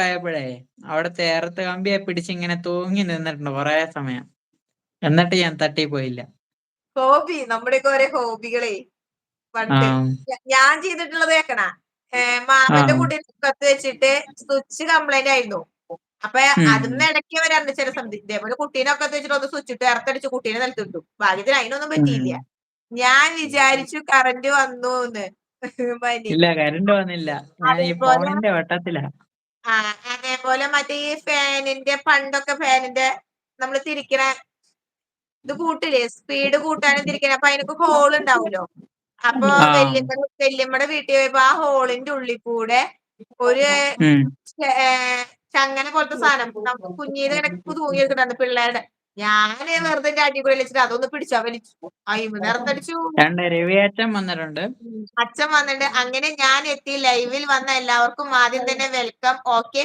ആയപ്പോഴേ അവിടുത്തെ എർത്ത് കമ്പിയെ പിടിച്ചിങ്ങനെ തൂങ്ങി നിന്നിട്ടുണ്ട് കൊറേ സമയം. എന്നിട്ട് ഞാൻ തട്ടിപ്പോയില്ല. ഹോബി നമ്മുടെയൊക്കെ ഓരോ ഹോബികളെ പണ്ട് ആഹ് ഞാൻ ചെയ്തിട്ടുള്ളത് കേക്കണ മാമന്റെ ആഹ് കുട്ടി കത്ത് വെച്ചിട്ട് സ്വിച്ച് കംപ്ലൈന്റ് ആയിരുന്നു. അപ്പൊ അതിന്ന് ഇടയ്ക്ക് വരാറുണ്ട് ചില സമയത്ത് ഇതേപോലെ കുട്ടീനൊക്കെ വെച്ചിട്ട് ഒന്ന് സ്വിച്ച് ഇട്ട് ഇറത്തടിച്ച് കുട്ടീനെ നിലത്തിട്ടു. ഭാഗ്യത്തിന് അതിനൊന്നും പറ്റിയില്ല. ഞാൻ വിചാരിച്ചു കറന്റ് വന്നൂന്ന്. ഇല്ല, കരണ്ട് വന്നില്ല. ഞാൻ ഈ അതേപോലെ ഫോണിന്റെ വട്ടത്തിലാ. അതേപോലെ മറ്റേ ഈ ഫാനിന്റെ പണ്ടൊക്കെ ഫാനിന്റെ നമ്മള് തിരിക്കണ ഇത് കൂട്ടില്ലേ, സ്പീഡ് കൂട്ടാനും തിരിക്കണ അപ്പൊ അതിനൊക്കെ ഹോൾ ഉണ്ടാവുമല്ലോ. അപ്പൊ ആഹ് വല്യമ്മയുടെ വീട്ടിൽ പോയപ്പോ ആ ഹോളിന്റെ ഉള്ളിൽ കൂടെ ഒരു ചങ്ങന പോലത്തെ സാധനം കുഞ്ഞീത് കിടക്ക് തൂങ്ങിയെടുക്കണ്ടായിരുന്നു പിള്ളേരുടെ. ഞാന് വെറുതെ അടിപൊളി വെച്ചിട്ട് അതൊന്ന് പിടിച്ചാ വലിച്ചു അയിമന്ന് ഇറത്തടിച്ചു. രവിയച്ചൻ വന്നിട്ടുണ്ട്. അച്ഛൻ വന്നിട്ട് അങ്ങനെ ഞാൻ എത്തി. ലൈവിൽ വന്ന എല്ലാവർക്കും ആദ്യം തന്നെ വെൽക്കം. ഓക്കെ.